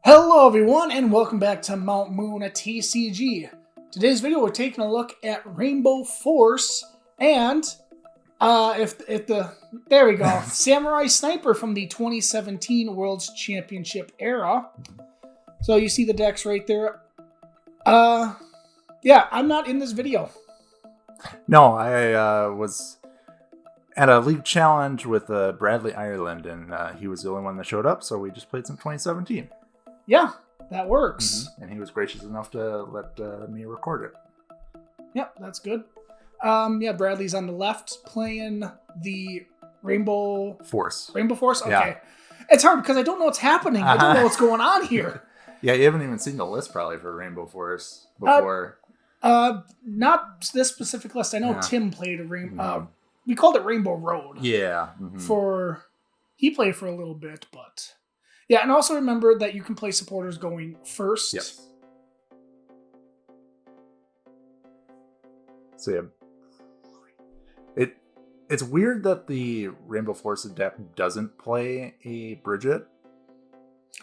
Hello everyone, and welcome back to Mount Moon TCG. Today's video, we're taking a look at Rainbow Force and there we go, Samurai Sniper from the 2017 World's Championship era. So you see the decks right there. Yeah, I'm not in this video. No, I was at a league challenge with Bradley Ireland, and he was the only one that showed up, so we just played some 2017. Yeah, that works. Mm-hmm. And he was gracious enough to let me record it. Yep, that's good. Yeah, Bradley's on the left playing the Rainbow Force. Rainbow Force? Okay. Yeah. It's hard because I don't know what's happening. I don't know what's going on here. Yeah, you haven't even seen the list probably for Rainbow Force before. Not this specific list. I know Tim played a Mm-hmm. We called it Rainbow Road. Yeah. Mm-hmm. He played for a little bit, but yeah, and also remember that you can play supporters going first. Yes. So yeah, it's weird that the Rainbow Force deck doesn't play a Bridget.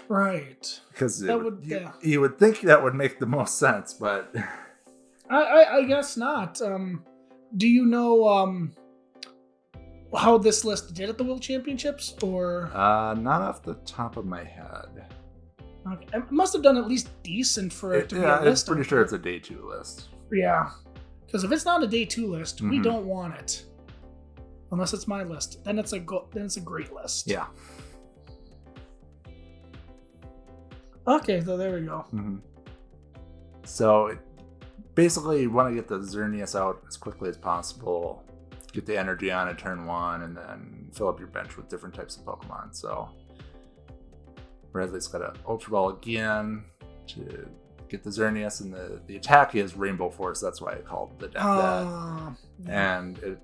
Right. Because you would think that would make the most sense, but I guess not. Do you know how this list did at the World Championships, or not off the top of my head? Okay. It must have done at least decent for it to be a list. I'm pretty sure it's a day 2 list. Yeah, because if it's not a day 2 list, we don't want it. Unless it's my list, then it's a great list. Yeah. Okay, so there we go. Mm-hmm. So basically, you want to get the Xerneas out as quickly as possible. Get the energy on at turn 1, and then fill up your bench with different types of Pokemon. So Bradley's got an Ultra Ball again to get the Xerneas, and the attack is Rainbow Force. That's why I called the deck that. And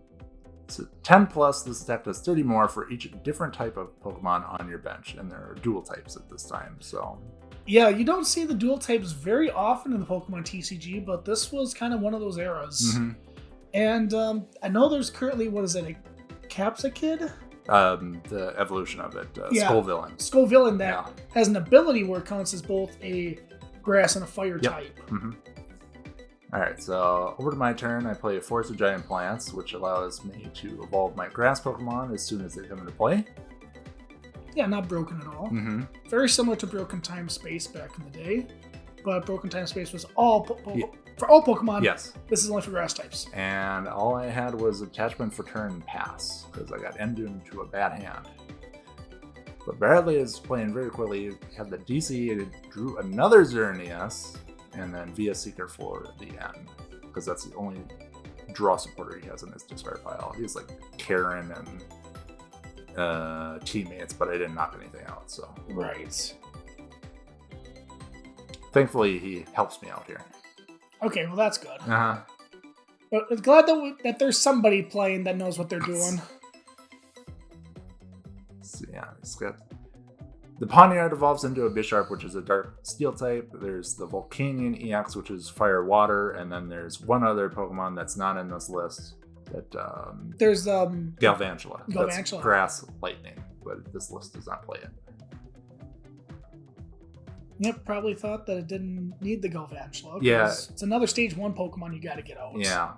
it's a 10 plus. This deck does 30 more for each different type of Pokemon on your bench, and there are dual types at this time. So yeah, you don't see the dual types very often in the Pokemon TCG, but this was kind of one of those eras. Mm-hmm. And I know there's currently, what is it, a Capsakid? The evolution of it, Skullvillain. Skullvillain that has an ability where it counts as both a grass and a fire type. Mm-hmm. All right, so over to my turn. I play a Force of Giant Plants, which allows me to evolve my grass Pokemon as soon as they come into play. Yeah, not broken at all. Mm-hmm. Very similar to Broken Time Space back in the day, but Broken Time Space was all for all Pokemon. Yes. This is only for grass types. And all I had was attachment for turn pass, because I got ended into a bad hand. But Bradley is playing very quickly. He had the DC, and it drew another Xerneas, and then Via Seeker for the end, because that's the only draw supporter he has in his discard pile. He has like Karen and teammates, but I didn't knock anything out. So right. Thankfully, he helps me out here. Okay, well that's good. Uh-huh. But I'm glad that there's somebody playing that knows what they're doing. So yeah, it's got the Pawniard evolves into a Bisharp, which is a Dark Steel type. There's the Volcanion EX, which is Fire Water, and then there's one other Pokemon that's not in this list. That there's Galvantula. That's Grass Lightning, but this list does not play it. Yep, probably thought that it didn't need the Galvantula. Yeah. It's another stage 1 Pokemon you gotta get out. Yeah.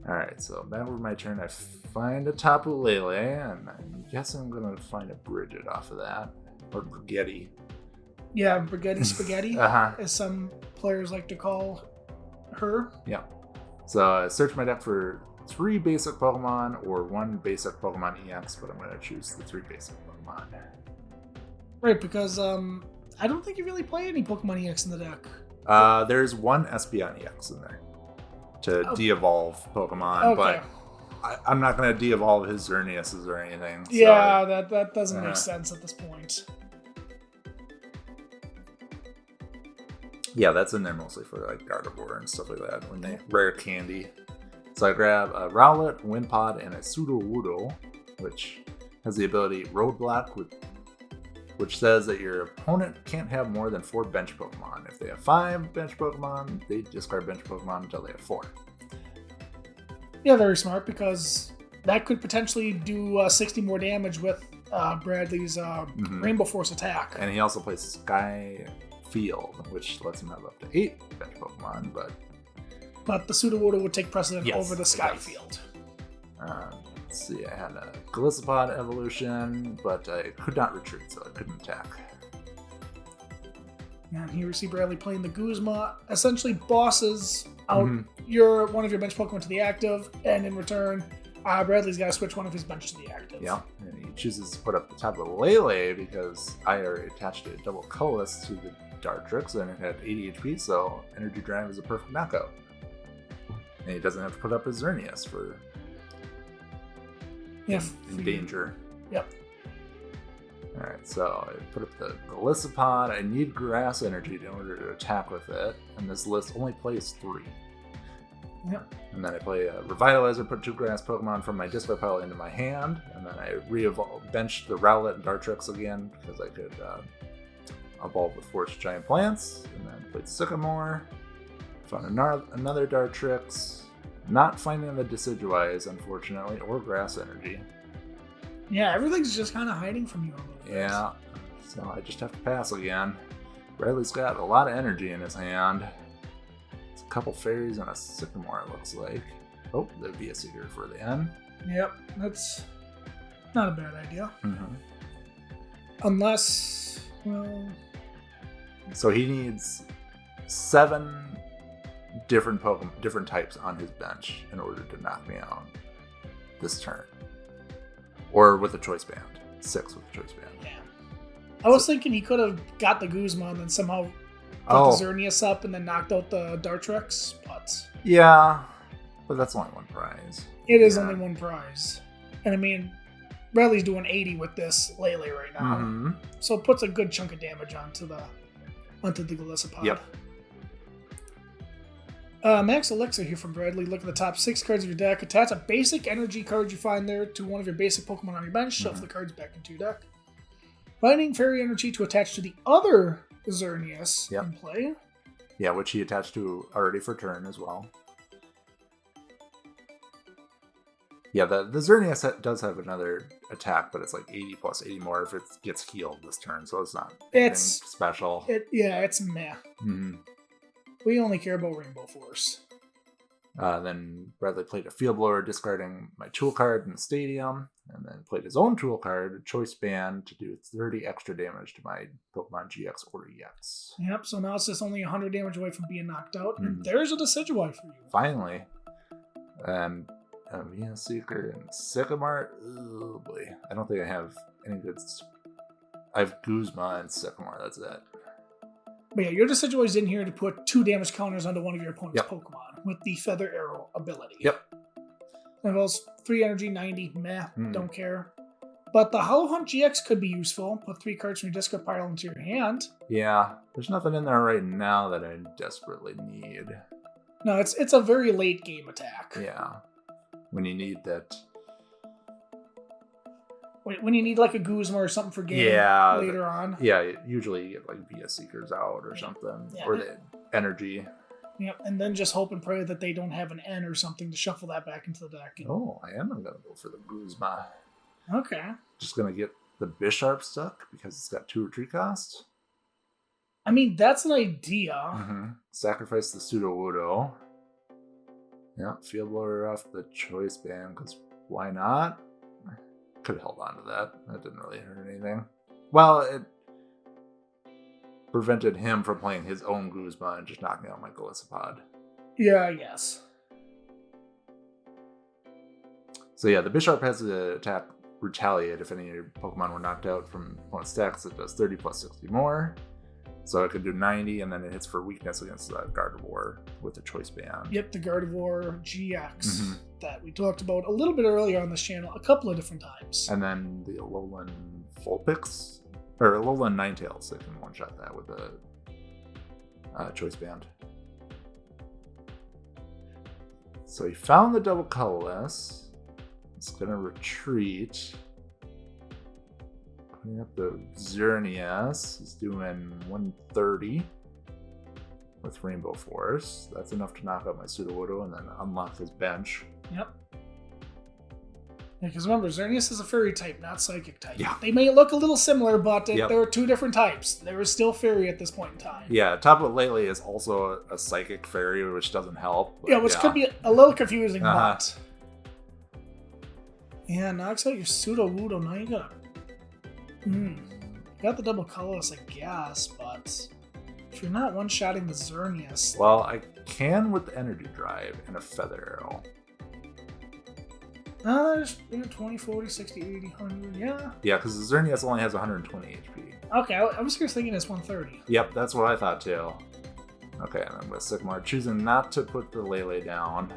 Alright, so that was my turn. I find a Tapu Lele, and I'm guessing I'm going to find a Bridget off of that. Or Brigetti. Yeah, Brigetti Spaghetti, uh-huh. as some players like to call her. Yeah. So I searched my deck for 3 basic Pokemon or 1 basic Pokemon EX, but I'm going to choose the 3 basic Pokemon. Right, because I don't think you really play any Pokemon EX in the deck. There's 1 Espeon EX in there to de-evolve Pokemon, but I'm not going to de-evolve his Xerneas or anything. So. Yeah, that doesn't make sense at this point. Yeah, that's in there mostly for like Gardevoir and stuff like that. When they rare candy. So I grab a Rowlet, Wimpod, and a Sudowoodo, which has the ability Roadblock, which says that your opponent can't have more than 4 bench Pokemon. If they have 5 bench Pokemon, they discard bench Pokemon until they have 4. Yeah, very smart, because that could potentially do 60 more damage with Bradley's Rainbow Force attack. And he also plays Sky Field, which lets him have up to 8 bench Pokemon, But the Sudowoodo would take precedent Yes, over the it Sky does. Field. Let's see, I had a Golisopd evolution, but I could not retreat, so I couldn't attack. And here we see Bradley playing the Guzma, essentially bosses out Mm-hmm. one of your bench Pokemon to the active, and in return, Bradley's got to switch one of his bench to the active. Yeah, and he chooses to put up the top of Lele because I already attached a double colorless to the Dartrix, and it had 80 HP, so Energy Drive is a perfect knockout. And he doesn't have to put up his Xerneas for in danger. Yep. Alright, so I put up the Golisopd. I need Grass Energy in order to attack with it, and this list only plays 3. Yep. And then I play a Revitalizer, put 2 grass Pokemon from my discard pile into my hand, and then I bench the Rowlet and Dartrix again because I could evolve with Force Giant Plants, and then played Sycamore, found another Dartrix, not finding the Decidueyes, unfortunately, or Grass Energy. Yeah, everything's just kind of hiding from you a little bit. Yeah, so I just have to pass again. Bradley's got a lot of energy in his hand. It's a couple fairies and a Sycamore, it looks like. Oh, there'd be a Seeker for the end. Yep, that's not a bad idea. Mm-hmm. Unless, well... So he needs 7 different Pokemon, different types on his bench in order to knock me out this turn. Or with a choice band. 6 with a choice band. Yeah. I was thinking he could have got the Guzma and then somehow put the Xerneas up and then knocked out the Dartrix, but... Yeah, but that's only 1 prize. It is only 1 prize. And I mean, Bradley's doing 80 with this Lele right now. Mm-hmm. So it puts a good chunk of damage onto the Golisopd. Yep. Max Elixir here from Bradley. Look at the top 6 cards of your deck. Attach a basic energy card you find there to one of your basic Pokemon on your bench. Shuffle the cards back into your deck. Finding Fairy Energy to attach to the other Xerneas in play. Yeah, which he attached to already for turn as well. Yeah, the Xerneas does have another attack, but it's like 80 plus 80 more if it gets healed this turn, so it's not anything special. It's meh. Mm-hmm. We only care about Rainbow Force. Then Bradley played a Field Blower, discarding my tool card in the stadium, and then played his own tool card, Choice Band, to do 30 extra damage to my Pokemon GX or EX. Yep, so now it's just only 100 damage away from being knocked out, and there's a Decidueye for you. Finally. And Via Seeker and Sycamore. Oh boy, I don't think I have any good. I have Guzma and Sycamore, that's it. But yeah, your Decidueye's in here to put 2 damage counters onto one of your opponent's Pokemon with the Feather Arrow ability. Yep. It goes 3 energy, 90, meh, don't care. But the Hollow Hunt GX could be useful. Put 3 cards from your discard pile into your hand. Yeah, there's nothing in there right now that I desperately need. No, it's a very late game attack. Yeah. When you need that. When you need like a Guzma or something for game later on. Yeah, usually you get like Via Seekers out or something. Yeah. Or the energy. Yep, and then just hope and pray that they don't have an N or something to shuffle that back into the deck. Oh, I am going to go for the Guzma. Okay. Just going to get the Bisharp stuck because it's got 2 retreat costs. I mean, that's an idea. Mm-hmm. Sacrifice the Sudowoodo. Yeah, Field Blower off the Choice Band, because why not? Could have held on to that. That didn't really hurt anything. Well, it prevented him from playing his own Guzma and just knocking out my Golisopd. Yeah, I guess. So yeah, the Bisharp has the attack Retaliate if any of your Pokemon were knocked out from opponent's stacks. It does 30 plus 60 more. So it could do 90, and then it hits for weakness against the Gardevoir with the Choice Band. Yep, the Gardevoir GX that we talked about a little bit earlier on this channel a couple of different times. And then the Alolan Vulpix, or Alolan Ninetales, they can one-shot that with a Choice Band. So he found the double colorless. It's going to retreat. We got the Xerneas. He's doing 130 with Rainbow Force. That's enough to knock out my Sudowoodo and then unlock his bench. Yep. Yeah, because remember, Xerneas is a fairy type, not psychic type. Yeah. They may look a little similar, but there are two different types. There is still fairy at this point in time. Yeah, Tapu Lele is also a psychic fairy, which doesn't help. Yeah, which could be a little confusing, but... Yeah, knocks out your Sudowoodo. Now you got... got the double colorless, I guess, but... If you're not one-shotting the Xerneas... Well, I can with the Energy Drive and a Feather Arrow. There's 20, 40, 60, 80, 100, yeah. Yeah, because the Xerneas only has 120 HP. Okay, I was just thinking it's 130. Yep, that's what I thought too. Okay, and I'm with Sycamore, choosing not to put the Lele down.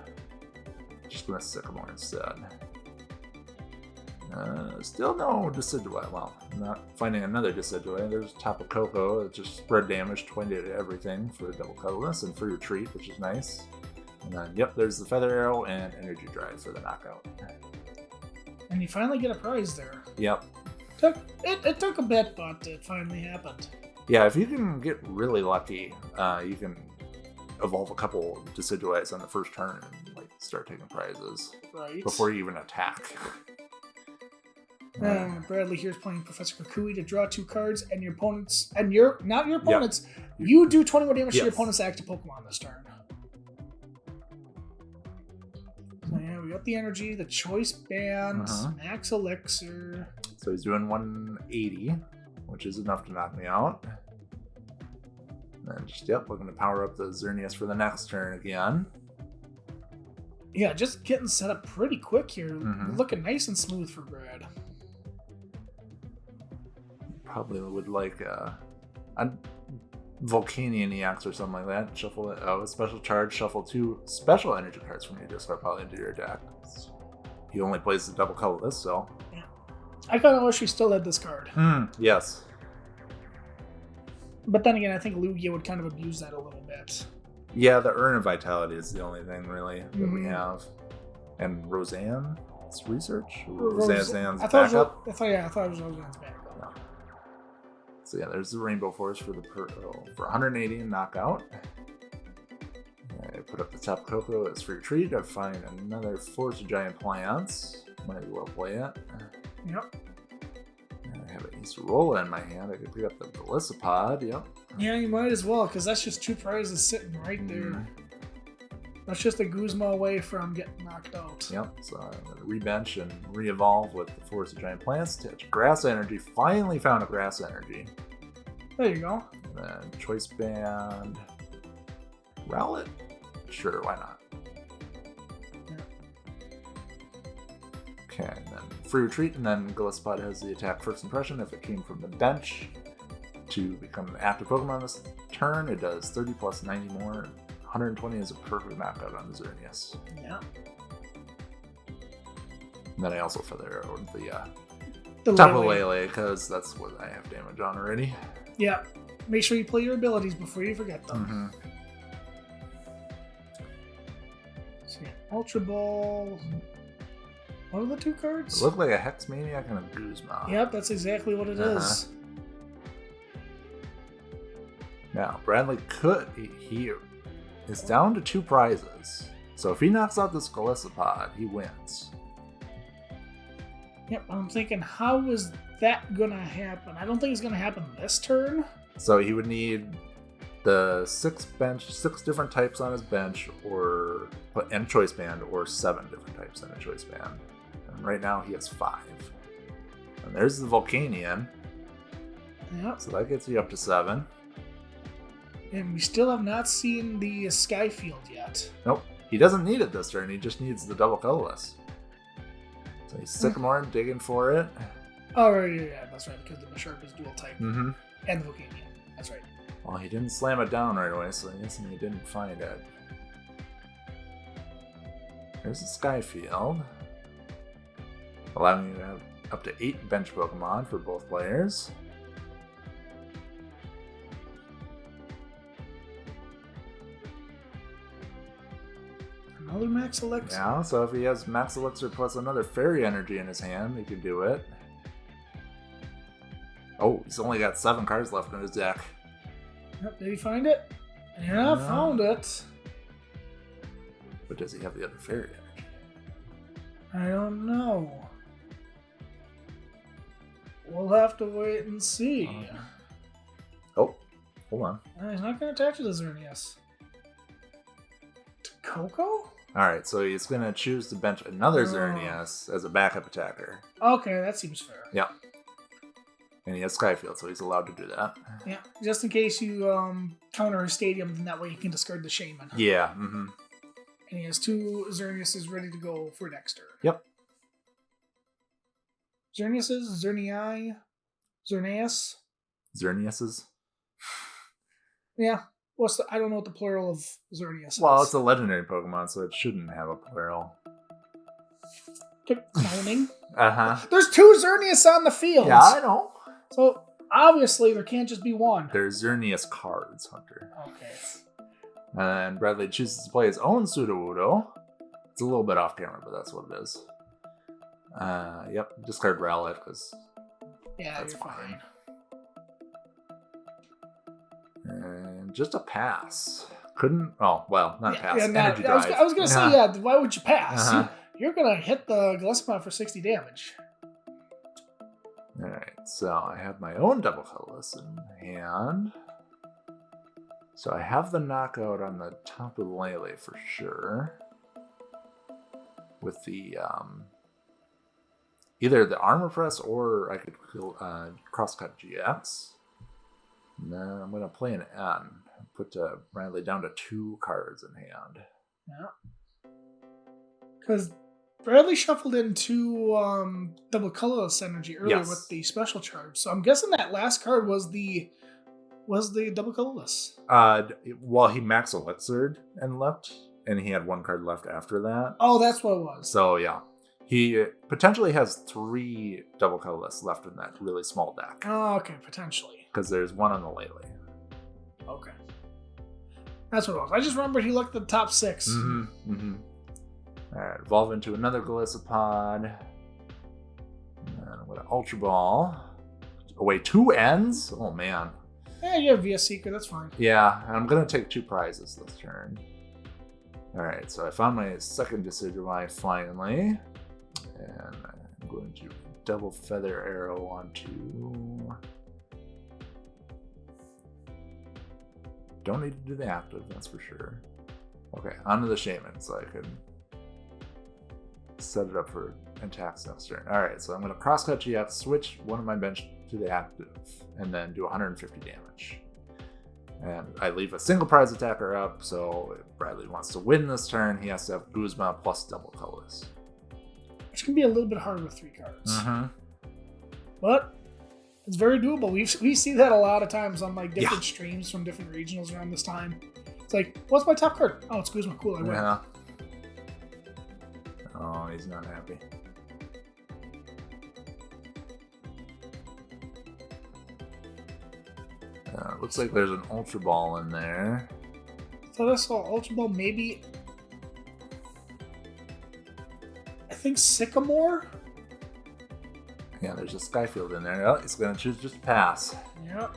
Just with Sycamore instead. Still no Decidueye. Well, I'm not finding another Decidueye. There's Tapu Koko. It just spread damage 20 to everything for double colorless and free retreat, which is nice. And then, yep, there's the Feather Arrow and Energy Drive for the knockout. And you finally get a prize there. Yep. It took a bit, but it finally happened. Yeah, if you can get really lucky, you can evolve a couple Decidueyes on the first turn and like start taking prizes. Right. Before you even attack. Bradley here's playing Professor Kukui to draw 2 cards, and your opponents, and your not your opponents, Yep. You do 20 more damage to your opponent's active Pokemon this turn. So yeah, we got the energy, the choice band, max elixir. So he's doing 180, which is enough to knock me out. And just, looking to power up the Xerneas for the next turn again. Yeah, just getting set up pretty quick here. Looking nice and smooth for Brad. Probably would like a Volcanion EX or something like that. Shuffle it. Oh, a special charge. Shuffle 2 special energy cards from your discard pile into your deck. He only plays the double colorless, so. Yeah. I kind of wish he still had this card. Yes. But then again, I think Lugia would kind of abuse that a little bit. Yeah, the Urn of Vitality is the only thing really that we have. And Roseanne's research? Roseanne's backup? I thought it was Roseanne's backup. No. So yeah, there's the Rainbow Force for the for 180 and knockout. I put up the top Cocoa as free retreat. I find another Forest of Giant Plants. Might as well play it. Yep. I have an Acerola in my hand. I could pick up the Golisopd. Yep. Yeah, you might as well, because that's just 2 prizes sitting right there. That's just a Guzma away from getting knocked out. Yep, so I'm going to rebench and re-evolve with the Force of Giant Plants. Touch Grass Energy. Finally found a Grass Energy. There you go. And then Choice Band. Rowlet? Sure, why not? Yeah. Okay, and then free retreat, and then Golisopd has the attack first impression if it came from the bench. To become an active Pokemon this turn, it does 30 plus 90 more. 120 is a perfect knockout on the Xerneas. Yeah. And then I also feather out the Tapu Lele, because that's what I have damage on already. Yeah. Make sure you play your abilities before you forget them. So yeah, Ultra Ball. What are the 2 cards? It looked like a Hex Maniac and a Guzma. Yep, that's exactly what it is. Now, Bradley could. He is down to 2 prizes. So if he knocks out this Golisopd, he wins. Yep, I'm thinking, how is that going to happen? I don't think it's going to happen this turn. So he would need the 6 different types on his bench, and a choice band, or 7 different types on a choice band. And right now he has 5. And there's the Volcanion. Yep. So that gets you up to 7. And we still have not seen the Skyfield yet. Nope. He doesn't need it this turn. He just needs the double colorless. So he's Sycamore digging for it. Oh, right, yeah, that's right, because the Bisharp is dual type. Mm-hmm. And the Volcanion. That's right. Well, he didn't slam it down right away, so I'm guessing he didn't find it. There's the Skyfield. Allowing you to have up to 8 bench Pokemon for both players. Another Max Elixir. Yeah, so if he has Max Elixir plus another Fairy Energy in his hand, he can do it. he's only got 7 cards left in his deck. Yep, did he find it? Yeah, found it. But does he have the other fairy energy? I don't know. We'll have to wait and see. Oh, hold on. He's not going to attach it to Xerneas. To Coco? Alright, so he's going to choose to bench another Xerneas as a backup attacker. Okay, that seems fair. Yeah. And he has Skyfield, so he's allowed to do that. Yeah, just in case you counter his stadium, then that way you can discard the Shaman. Yeah, mm-hmm. And he has 2 Xerneases ready to go for next turn. Yep. Xerneases? Xerneas? Xerneases? Yeah. I don't know what the plural of Xerneas is. Well, it's a legendary Pokemon, so it shouldn't have a plural. Cloning? Uh-huh. There's 2 Xerneas on the field! Yeah, I know. So, obviously, there can't just be one. There's Xerneas cards, Hunter. Okay. And Bradley chooses to play his own Sudowoodo. It's a little bit off camera, but that's what it is. Yep, discard Rowlet, because that's you're fine. And just a pass. Couldn't, not a pass. Energy Drive. I was going to say, why would you pass? Uh-huh. You're going to hit the Golisopd for 60 damage. Alright, so I have my own double colorless in hand. So I have the knockout on the top of Lele for sure. With the, either the Armor Press or I could Crosscut GX. And then I'm going to play an N. Put Bradley down to 2 cards in hand. Yeah. Because Bradley shuffled in 2 double colorless energy earlier with the special charge. So I'm guessing that last card was the double colorless. Well, he max elixired and left, and he had 1 card left after that. Oh, that's what it was. So yeah, he potentially has 3 double colorless left in that really small deck. Oh, okay, potentially. Because there's 1 on the Lele. Okay. That's what it was. I just remembered he looked at the top 6. Mm-hmm. Mm-hmm. Alright, evolve into another Golisopd. And I'm going to Ultra Ball. Oh, wait, 2 ends? Oh, man. Yeah, you have VS Seeker, that's fine. Yeah, and I'm going to take 2 prizes this turn. Alright, so I found my second Decidueye finally. And I'm going to double Feather Arrow onto... Don't need to do the active, that's for sure. Okay, onto the Shaman, so I can set it up for attacks next turn. Alright, so I'm going to Crosscut GX, switch one of my bench to the active, and then do 150 damage. And I leave a single prize attacker up, so if Bradley wants to win this turn, he has to have Guzma plus double colorless. Which can be a little bit harder with 3 cards. Mm-hmm. But it's very doable. We see that a lot of times on like different streams from different regionals around this time. It's like, what's my top card? Oh, it's Guzma. Cool, I win. Yeah. Oh, he's not happy. Looks like there's an Ultra Ball in there. So I saw Ultra Ball, maybe. I think Sycamore? Yeah, there's a Skyfield in there. Oh, he's going to choose just pass. Yep.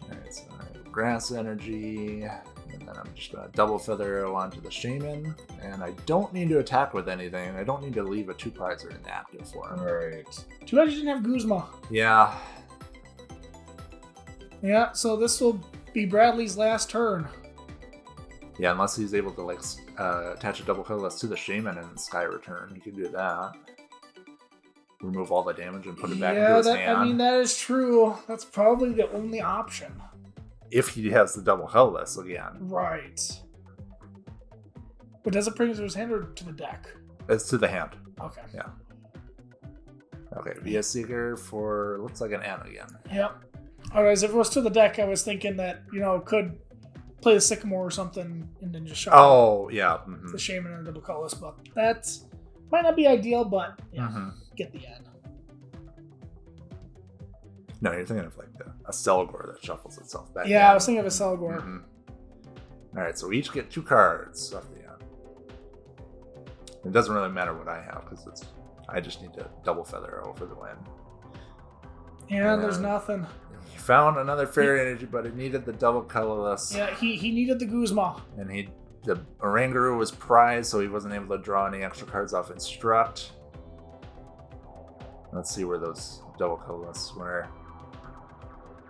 Alright, so I have Grass Energy. And then I'm just going to double Feather Arrow onto the Shaman. And I don't need to attack with anything. I don't need to leave a 2-prizer in the active for him. Alright. Too bad you didn't have Guzma. Yeah. Yeah, so this will be Bradley's last turn. Yeah, unless he's able to like attach a double colorless to the Shaman and Sky Return. He can do that. Remove all the damage and put it back into his hand. I mean, that is true. That's probably the only option. If he has the double colorless again. Right. But does it bring it to his hand or to the deck? It's to the hand. Okay. Yeah. Okay, VS Seeker for, looks like an N again. Yep. Otherwise, if it was to the deck, I was thinking that, could play the Sycamore or something and then just shuffle. Oh, yeah. Mm-hmm. The Shaman and the double colorless, but that might not be ideal, but yeah, get the N. No, you're thinking of like a Celgor that shuffles itself back. Yeah, I was thinking of a Celgor. Mm-hmm. Alright, so we each get 2 cards off the end. It doesn't really matter what I have, because I just need to double Feather Arrow for the win. Yeah, there's nothing. He found another fairy energy, but he needed the double colorless. Yeah, he needed the Guzma. And the Oranguru was prized, so he wasn't able to draw any extra cards off Instruct. Let's see where those double colorless were.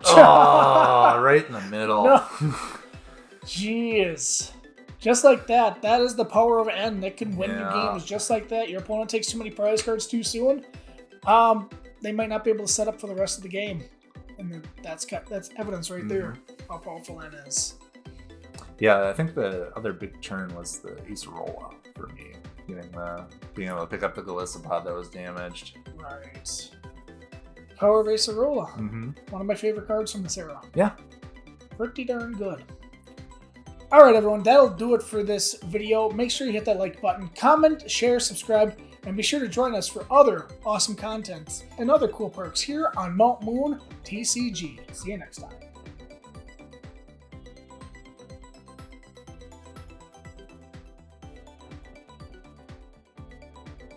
Oh, right in the middle. No. Jeez. Just like that. That is the power of N that can win you games. Just like that. Your opponent takes too many prize cards too soon. They might not be able to set up for the rest of the game. And that's evidence right there how powerful N is. Yeah, I think the other big turn was the Acerola for me. Being able to pick up the Golisopd that was damaged. Right. Power of Acerola. Mm-hmm. One of my favorite cards from this era. Yeah. Pretty darn good. Alright everyone, that'll do it for this video. Make sure you hit that like button, comment, share, subscribe, and be sure to join us for other awesome content and other cool perks here on Mount Moon TCG. See you next time.